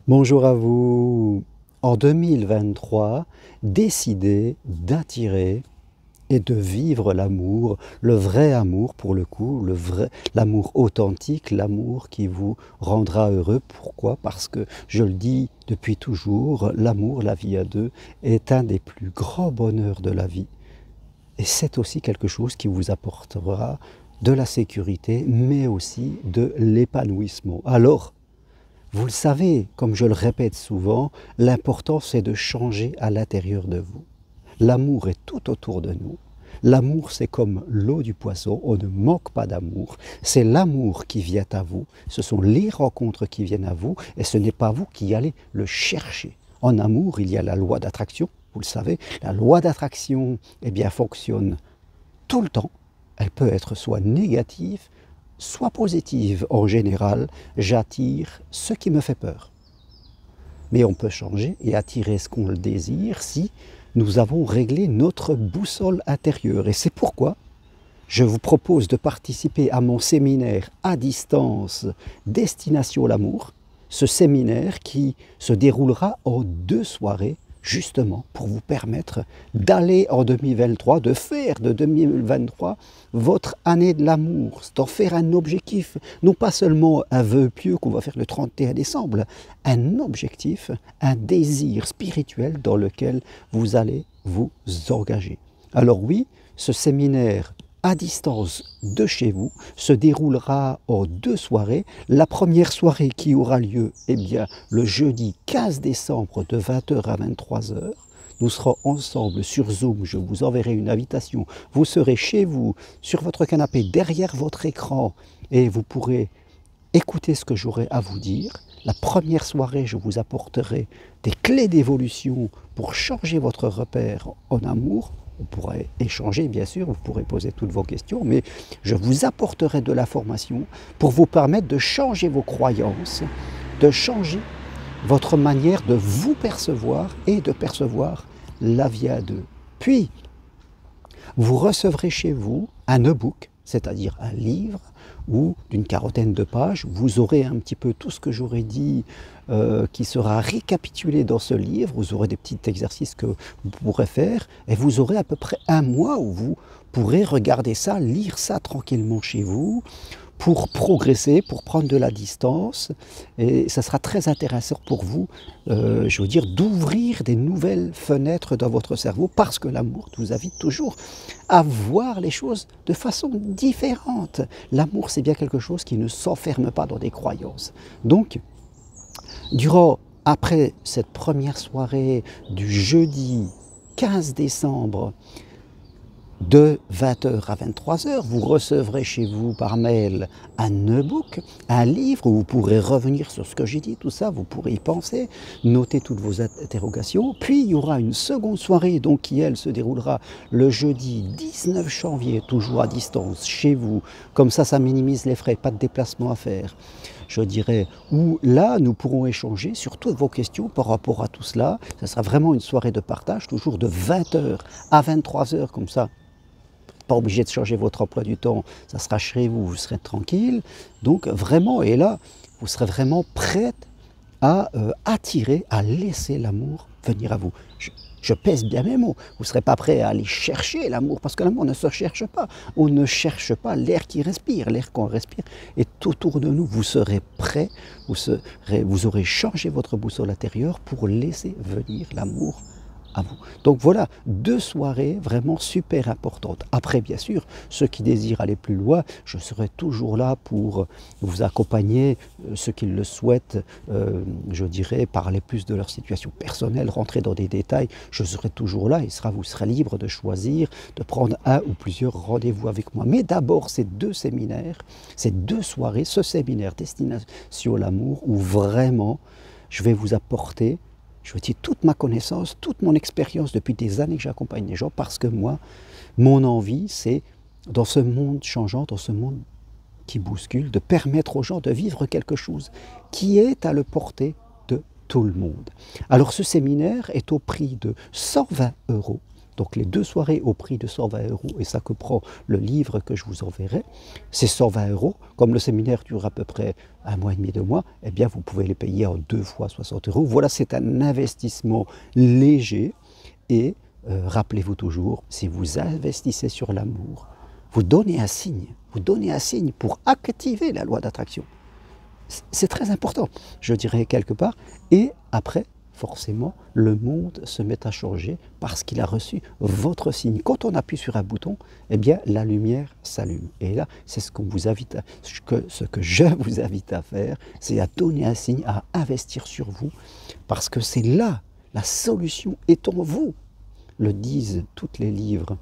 Bonjour à vous. En 2023, décidez d'attirer et de vivre l'amour, le vrai amour pour le coup, l'amour authentique, l'amour qui vous rendra heureux. Pourquoi? Parce que je le dis depuis toujours, l'amour, la vie à deux, est un des plus grands bonheurs de la vie. Et c'est aussi quelque chose qui vous apportera de la sécurité, mais aussi de l'épanouissement. Alors, vous le savez, comme je le répète souvent, l'important c'est de changer à l'intérieur de vous. L'amour est tout autour de nous. L'amour c'est comme l'eau du poisson, on ne manque pas d'amour. C'est l'amour qui vient à vous, ce sont les rencontres qui viennent à vous et ce n'est pas vous qui allez le chercher. En amour, il y a la loi d'attraction, vous le savez. La loi d'attraction fonctionne tout le temps. Elle peut être soit négative, soit positive. En général, j'attire ce qui me fait peur. Mais on peut changer et attirer ce qu'on le désire si nous avons réglé notre boussole intérieure. Et c'est pourquoi je vous propose de participer à mon séminaire à distance Destination l'amour. Ce séminaire qui se déroulera en 2 soirées, justement pour vous permettre d'aller en 2023, de faire de 2023 votre année de l'amour, d'en faire un objectif, non pas seulement un vœu pieux qu'on va faire le 31 décembre, un objectif, un désir spirituel dans lequel vous allez vous engager. Alors oui, ce séminaire à distance de chez vous se déroulera en 2 soirées. La première soirée qui aura lieu le jeudi 15 décembre de 20 h à 23 h. Nous serons ensemble sur Zoom, je vous enverrai une invitation. Vous serez chez vous, sur votre canapé, derrière votre écran et vous pourrez écouter ce que j'aurai à vous dire. La première soirée, je vous apporterai des clés d'évolution pour changer votre repère en amour. On pourrait échanger, bien sûr, vous pourrez poser toutes vos questions, mais je vous apporterai de la formation pour vous permettre de changer vos croyances, de changer votre manière de vous percevoir et de percevoir la vie à deux. Puis, vous recevrez chez vous un e-book, c'est-à-dire un livre ou d'une quarantaine de pages. Vous aurez un petit peu tout ce que j'aurais dit qui sera récapitulé dans ce livre. Vous aurez des petits exercices que vous pourrez faire et vous aurez à peu près 1 mois où vous pourrez regarder ça, lire ça tranquillement chez vous pour progresser, pour prendre de la distance. Et ça sera très intéressant pour vous, je veux dire, d'ouvrir des nouvelles fenêtres dans votre cerveau parce que l'amour vous invite toujours à voir les choses de façon différente. L'amour, c'est bien quelque chose qui ne s'enferme pas dans des croyances. Donc, après cette première soirée du jeudi 15 décembre, de 20 h à 23 h, vous recevrez chez vous par mail un e-book, un livre où vous pourrez revenir sur ce que j'ai dit, tout ça, vous pourrez y penser, noter toutes vos interrogations. Puis il y aura une seconde soirée donc, qui, elle, se déroulera le jeudi 19 janvier, toujours à distance, chez vous. Comme ça minimise les frais, pas de déplacement à faire. Je dirais, où là, nous pourrons échanger sur toutes vos questions par rapport à tout cela. Ce sera vraiment une soirée de partage, toujours de 20 h à 23 h, comme ça. Pas obligé de changer votre emploi du temps, ça sera chez vous, vous serez tranquille. Donc vraiment, et là, vous serez vraiment prête à attirer, à laisser l'amour venir à vous. Je pèse bien mes mots, vous ne serez pas prêt à aller chercher l'amour, parce que l'amour ne se cherche pas. On ne cherche pas l'air qui respire, l'air qu'on respire est autour de nous. Vous serez prêt, vous aurez changé votre boussole intérieure pour laisser venir l'amour à vous. Donc voilà, 2 soirées vraiment super importantes. Après, bien sûr, ceux qui désirent aller plus loin, je serai toujours là pour vous accompagner, ceux qui le souhaitent, je dirais, parler plus de leur situation personnelle, rentrer dans des détails, je serai toujours là et vous serez libre de choisir, de prendre un ou plusieurs rendez-vous avec moi. Mais d'abord, ces 2 séminaires, ces 2 soirées, ce séminaire Destination l'amour, où vraiment, je vais vous apporter, je veux dire, toute ma connaissance, toute mon expérience depuis des années que j'accompagne les gens, parce que moi, mon envie, c'est, dans ce monde changeant, dans ce monde qui bouscule, de permettre aux gens de vivre quelque chose qui est à la portée de tout le monde. Alors ce séminaire est au prix de 120 €. Donc les 2 soirées au prix de 120 €, et ça que prend le livre que je vous enverrai, c'est 120 €. Comme le séminaire dure à peu près 1 mois et demi, 2 mois, eh bien vous pouvez les payer en 2 fois 60 €. Voilà, c'est un investissement léger. Et rappelez-vous toujours, si vous investissez sur l'amour, vous donnez un signe pour activer la loi d'attraction. C'est très important, je dirais quelque part. Et après, forcément, le monde se met à changer parce qu'il a reçu votre signe. Quand on appuie sur un bouton, eh bien, la lumière s'allume. Et là, c'est ce que je vous invite à faire, c'est à donner un signe, à investir sur vous, parce que c'est là, la solution est en vous, le disent tous les livres,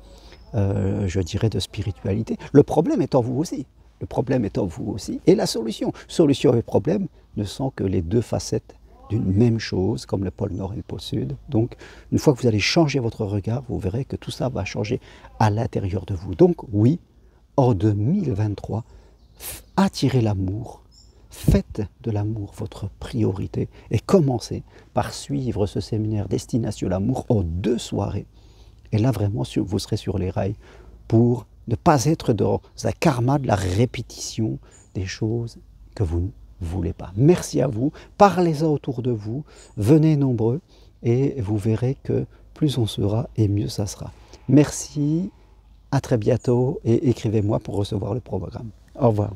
je dirais, de spiritualité. Le problème est en vous aussi. Le problème est en vous aussi. Et la solution. Solution et problème ne sont que les 2 facettes d'une même chose, comme le pôle Nord et le pôle Sud. Donc, une fois que vous allez changer votre regard, vous verrez que tout ça va changer à l'intérieur de vous. Donc, oui, en 2023, attirez l'amour. Faites de l'amour votre priorité et commencez par suivre ce séminaire Destination l'amour en 2 soirées. Et là, vraiment, vous serez sur les rails pour ne pas être dans un karma de la répétition des choses que vous ne voulez pas. Merci à vous, parlez-en autour de vous, venez nombreux et vous verrez que plus on sera et mieux ça sera. Merci, à très bientôt et écrivez-moi pour recevoir le programme. Au revoir.